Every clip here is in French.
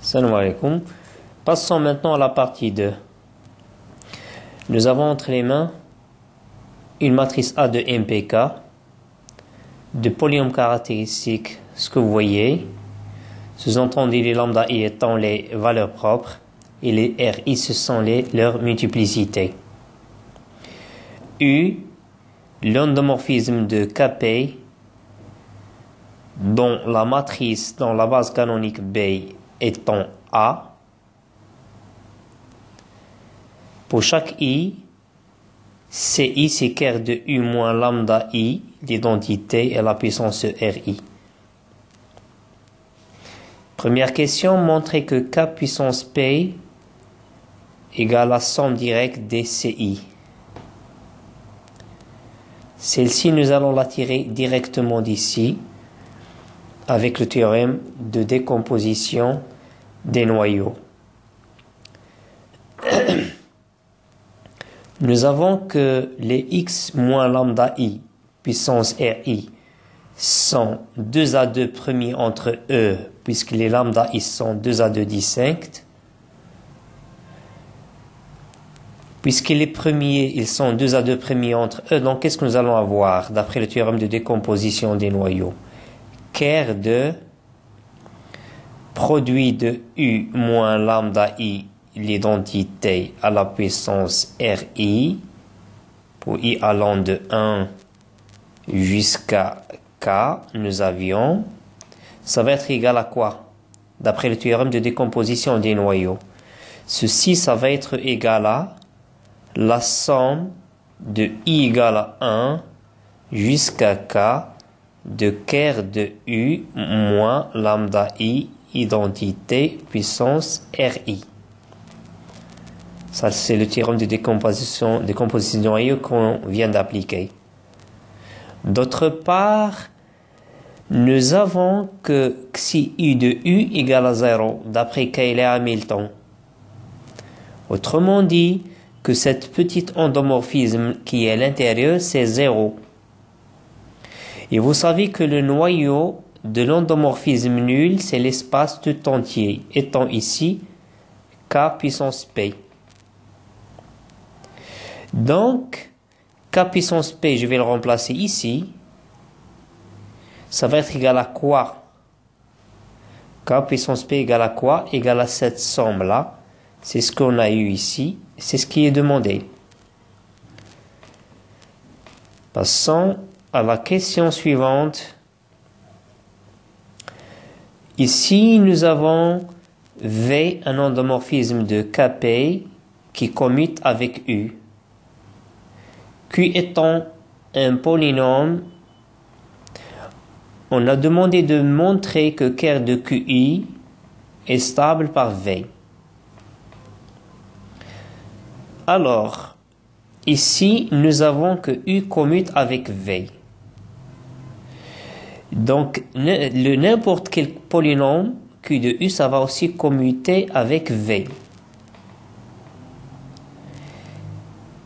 Salam alaikum. Passons maintenant à la partie 2. Nous avons entre les mains une matrice A de MPK, de polynômes caractéristiques, ce que vous voyez, sous-entendu les lambda I étant les valeurs propres, et les RI ce sont leurs multiplicités. U, l'endomorphisme de Kp, dont la matrice dans la base canonique B étant A. Pour chaque I, CI s'écart de U moins lambda I, l'identité et la puissance RI. Première question, montrer que K puissance P égale la somme directe des CI. Celle-ci, nous allons la tirer directement d'ici, avec le théorème de décomposition des noyaux. Nous avons que les x moins lambda i puissance ri sont 2 à 2 premiers entre eux, puisque les lambda i sont 2 à 2 distincts. Puisque les premiers, ils sont 2 à 2 premiers entre eux, donc qu'est-ce que nous allons avoir d'après le théorème de décomposition des noyaux? Ker de produit de U moins lambda I, l'identité à la puissance RI, pour I allant de 1 jusqu'à K, nous avions, ça va être égal à quoi? D'après le théorème de décomposition des noyaux. Ceci, ça va être égal à la somme de I égale à 1 jusqu'à K de Ker de U moins lambda I, identité puissance RI. Ça, c'est le théorème de décomposition des noyaux qu'on vient d'appliquer. D'autre part, nous avons que si U de U égale à 0, d'après Cayley Hamilton. Autrement dit, que cette petite endomorphisme qui est à l'intérieur, c'est 0. Et vous savez que le noyau de l'endomorphisme nul, c'est l'espace tout entier, étant ici K puissance P. Donc, K puissance P, je vais le remplacer ici. Ça va être égal à quoi? K puissance P égale à quoi? Égale à cette somme-là. C'est ce qu'on a eu ici. C'est ce qui est demandé. Passons à la question suivante. Ici, nous avons V, un endomorphisme de Kp qui commute avec U. Q étant un polynôme, on a demandé de montrer que Ker de QI est stable par V. Alors, ici, nous avons que U commute avec V. Donc, n'importe quel polynôme Q de U, ça va aussi commuter avec V.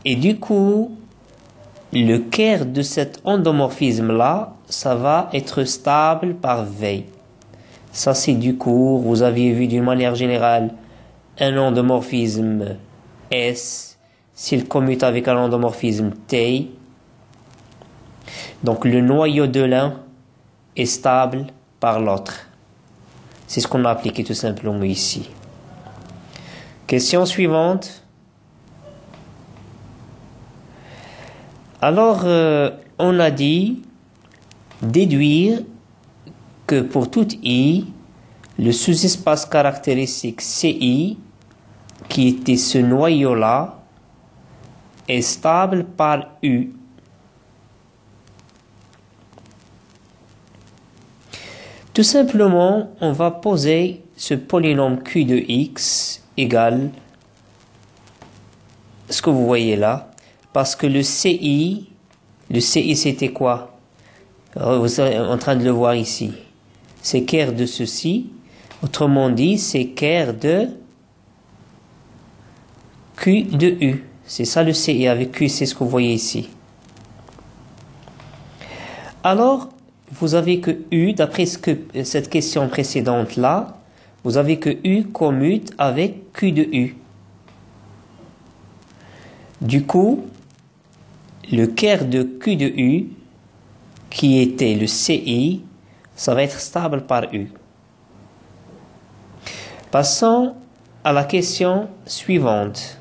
Et du coup, le Ker de cet endomorphisme-là, ça va être stable par V. Ça, c'est du cours. Vous aviez vu d'une manière générale un endomorphisme S, s'il commute avec un endomorphisme T. Donc, le noyau de l'un est stable par l'autre. C'est ce qu'on a appliqué tout simplement ici. Question suivante. Alors, on a dit déduire que pour toute I, le sous-espace caractéristique CI, qui était ce noyau-là, est stable par U. Tout simplement, on va poser ce polynôme Q de X égale ce que vous voyez là, parce que le CI c'était quoi? Vous êtes en train de le voir ici. C'est Ker de ceci, autrement dit, c'est Ker de Q de U. C'est ça le CI avec Q, c'est ce que vous voyez ici. Alors, vous avez que U, d'après cette question précédente-là, vous avez que U commute avec Q de U. Du coup, le quart de Q de U, qui était le CI, ça va être stable par U. Passons à la question suivante.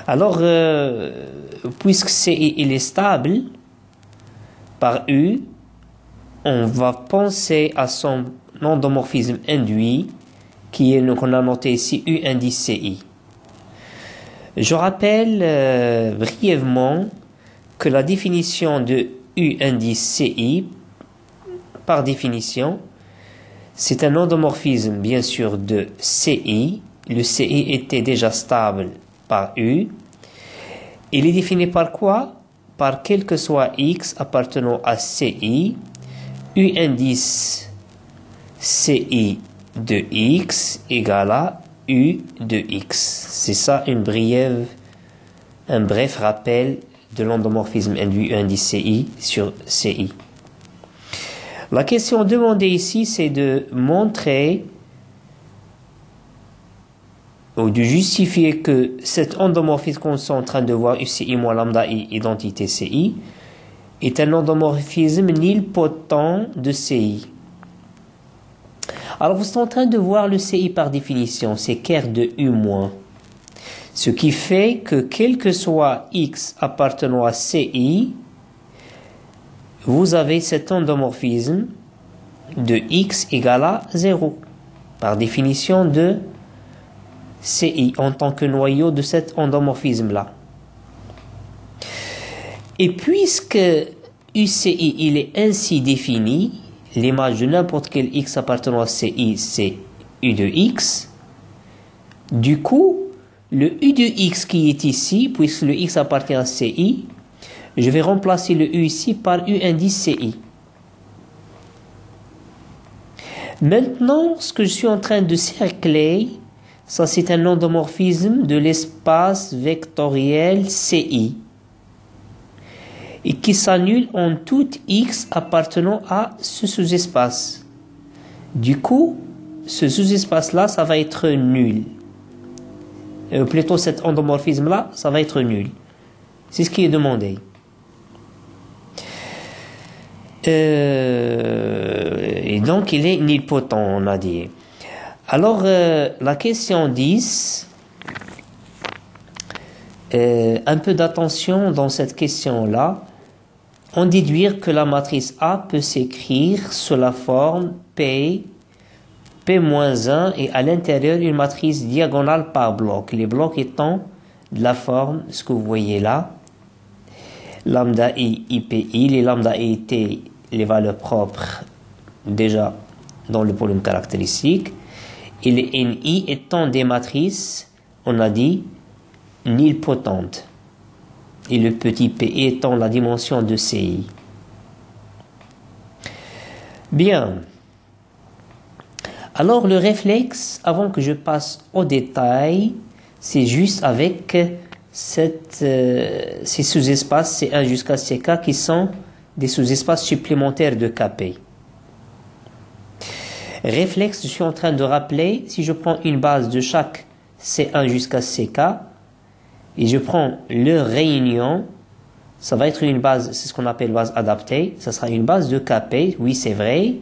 Alors, puisque CI il est stable par U, on va penser à son endomorphisme induit, qu'on a noté ici U indice CI. Je rappelle brièvement que la définition de U indice CI, par définition, c'est un endomorphisme bien sûr de CI. Le CI était déjà stable par U. Il est défini par quoi? Par quel que soit X appartenant à CI, U indice CI de X égale à U de X. C'est ça un bref rappel de l'endomorphisme induit U indice CI sur CI. La question demandée ici, c'est de montrer ou de justifier que cet endomorphisme qu'on est en train de voir UCI moins lambda I identité CI est un endomorphisme nilpotent de CI. Alors vous êtes en train de voir le CI par définition, c'est quart de U moins. Ce qui fait que quel que soit X appartenant à CI, vous avez cet endomorphisme de X égale à 0, par définition de CI, en tant que noyau de cet endomorphisme-là. Et puisque UCI, il est ainsi défini, l'image de n'importe quel X appartenant à CI, c'est U de X, du coup, le U de X qui est ici, puisque le X appartient à CI, je vais remplacer le U ici par U indice CI. Maintenant, ce que je suis en train de cercler, ça c'est un endomorphisme de l'espace vectoriel CI et qui s'annule en tout X appartenant à ce sous-espace. Du coup, ce sous-espace-là, ça va être nul. Plutôt cet endomorphisme-là, ça va être nul. C'est ce qui est demandé. Et donc il est nilpotent, on a dit. Alors la question 10, un peu d'attention dans cette question-là. On déduire que la matrice A peut s'écrire sous la forme P, P-1 et à l'intérieur une matrice diagonale par bloc. Les blocs étant de la forme, ce que vous voyez là, lambda I, IPI, les lambda I étaient les valeurs propres déjà dans le polynôme caractéristique, et les NI étant des matrices, on a dit, nilpotentes, et le petit p étant la dimension de CI. Bien. Alors le réflexe, avant que je passe au détail, c'est juste avec ces sous-espaces C1 jusqu'à CK qui sont des sous-espaces supplémentaires de KP. Réflexe, je suis en train de rappeler, si je prends une base de chaque C1 jusqu'à CK, et je prends leur réunion, ça va être une base, c'est ce qu'on appelle base adaptée, ça sera une base de KP, oui c'est vrai,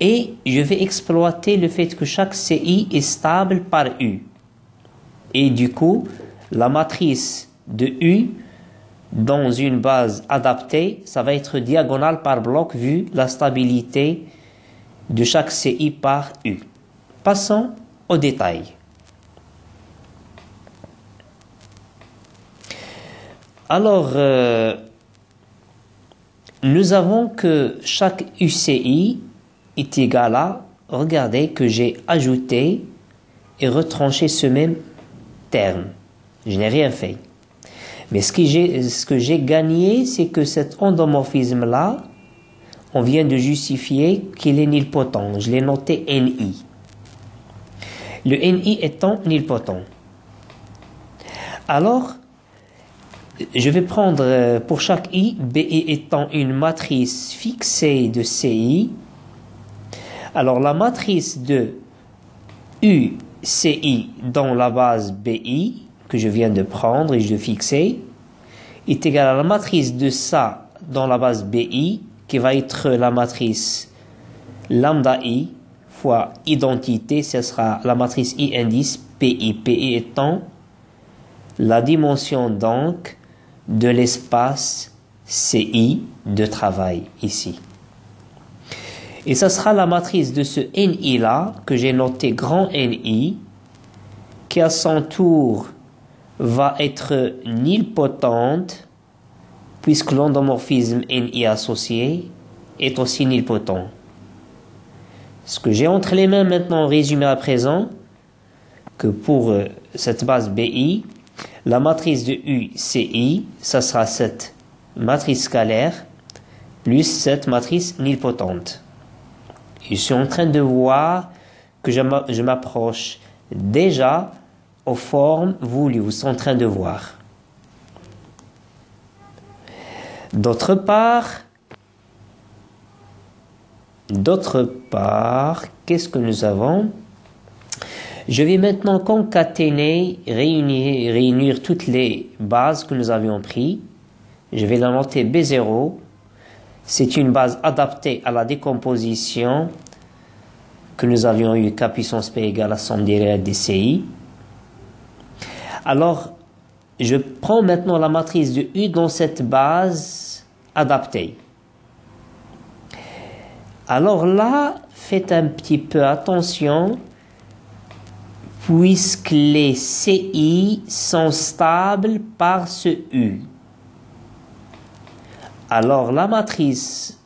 et je vais exploiter le fait que chaque CI est stable par U. Et du coup, la matrice de U dans une base adaptée, ça va être diagonale par bloc vu la stabilité de chaque CI par U. Passons au détail. Alors, nous avons que chaque UCI est égal à, regardez que j'ai ajouté et retranché ce même terme. Je n'ai rien fait. Mais ce que j'ai gagné, c'est que cet endomorphisme-là, on vient de justifier qu'il est nilpotent. Je l'ai noté NI. Le NI étant nilpotent. Alors, je vais prendre pour chaque I, BI étant une matrice fixée de CI. Alors la matrice de UCI dans la base BI, que je viens de prendre et je vais fixer, est égale à la matrice de ça dans la base BI, qui va être la matrice lambda I fois identité, ce sera la matrice I indice PI, PI étant la dimension donc de l'espace CI de travail ici. Et ça sera la matrice de ce NI là, que j'ai noté grand NI, qui à son tour va être nilpotente, puisque l'endomorphisme NI associé est aussi nilpotent. Ce que j'ai entre les mains maintenant résumé à présent, que pour cette base BI, la matrice de UCI, ça sera cette matrice scalaire plus cette matrice nilpotente. Je suis en train de voir que je m'approche déjà aux formes voulues. Vous êtes en train de voir. D'autre part, qu'est-ce que nous avons? Je vais maintenant concaténer, réunir toutes les bases que nous avions prises. Je vais la noter B0. C'est une base adaptée à la décomposition que nous avions eu K puissance P égale la somme des réels des CI. Alors, je prends maintenant la matrice de U dans cette base adaptée. Alors là, faites un petit peu attention, puisque les CI sont stables par ce U. Alors la matrice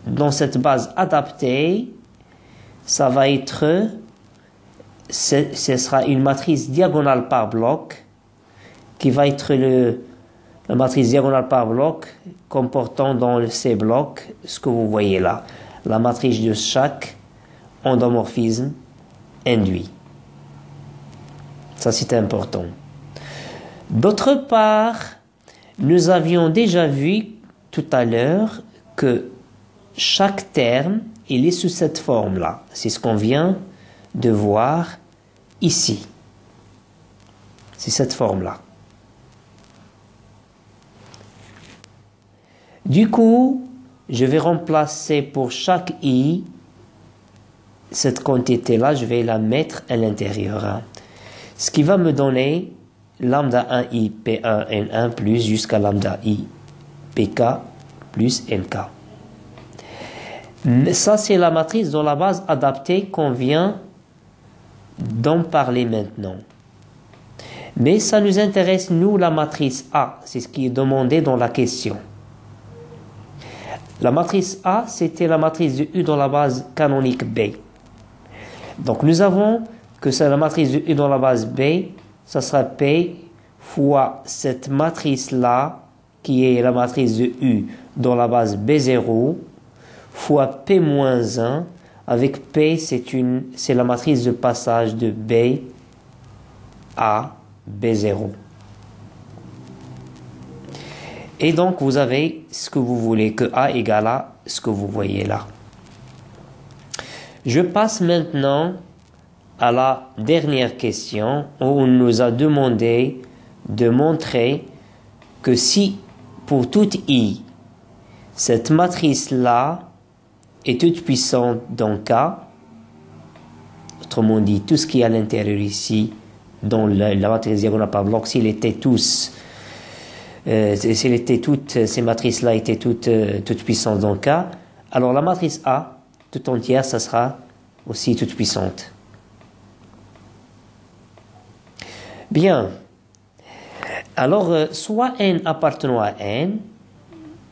dans cette base adaptée, ça va être, ce sera une matrice diagonale par bloc, qui va être la matrice diagonale par bloc comportant dans ces blocs ce que vous voyez là, la matrice de chaque endomorphisme induit. Ça c'est important. D'autre part, nous avions déjà vu tout à l'heure que chaque terme, il est sous cette forme-là. C'est ce qu'on vient de voir ici. C'est cette forme-là. Du coup, je vais remplacer pour chaque I, cette quantité-là, je vais la mettre à l'intérieur. Ce qui va me donner lambda 1i P1 N1 plus jusqu'à lambda I PK plus NK. Ça, c'est la matrice dans la base adaptée qu'on vient d'en parler maintenant. Mais ça nous intéresse, nous, la matrice A. C'est ce qui est demandé dans la question. La matrice A, c'était la matrice de U dans la base canonique B. Donc, nous avons que c'est la matrice de U dans la base B, ça sera P fois cette matrice-là, qui est la matrice de U dans la base B0, fois P-1, avec P, c'est la matrice de passage de B à B0. Et donc, vous avez ce que vous voulez, que A égale à ce que vous voyez là. Je passe maintenant à la dernière question, où on nous a demandé de montrer que si, pour toute I, cette matrice-là est toute puissante dans K, autrement dit, tout ce qui est à l'intérieur ici, dans la matrice diagonale par bloc, s'il était tous... toutes ces matrices-là étaient toutes puissantes dans K, alors la matrice A, toute entière, ça sera aussi toute puissante. Bien. Alors, soit N appartenant à N,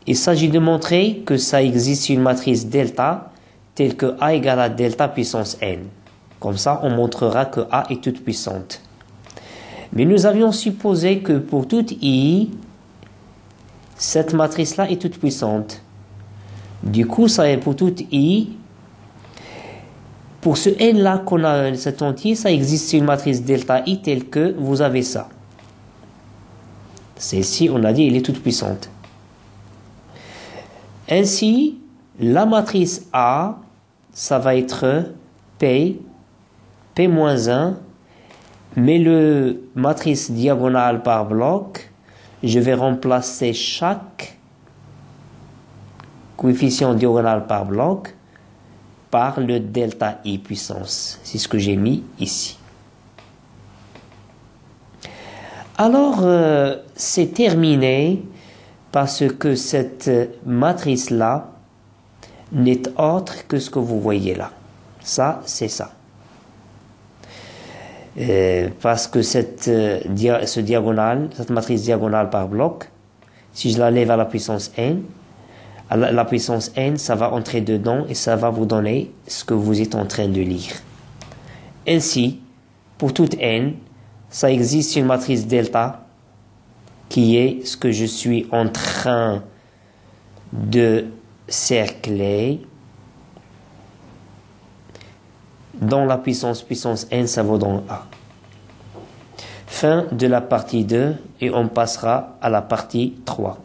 il s'agit de montrer que ça existe une matrice delta telle que A égale à delta puissance N. Comme ça, on montrera que A est toute puissante. Mais nous avions supposé que pour toute I, cette matrice-là est toute puissante. Du coup, ça est pour toute I. Pour ce N-là qu'on a cet entier, ça existe une matrice delta I telle que vous avez ça. Celle-ci, on a dit, elle est toute puissante. Ainsi, la matrice A, ça va être P, P-1, mais le matrice diagonale par bloc, je vais remplacer chaque coefficient diagonal par bloc par le delta I puissance. C'est ce que j'ai mis ici. Alors, c'est terminé parce que cette matrice-là n'est autre que ce que vous voyez là. Ça, c'est ça. Parce que cette matrice diagonale par bloc, si je la lève à la puissance n, la puissance n, ça va entrer dedans et ça va vous donner ce que vous êtes en train de lire. Ainsi, pour toute n, ça existe une matrice delta qui est ce que je suis en train de cercler. Dans la puissance n, ça vaut dans A. Fin de la partie 2 et on passera à la partie 3.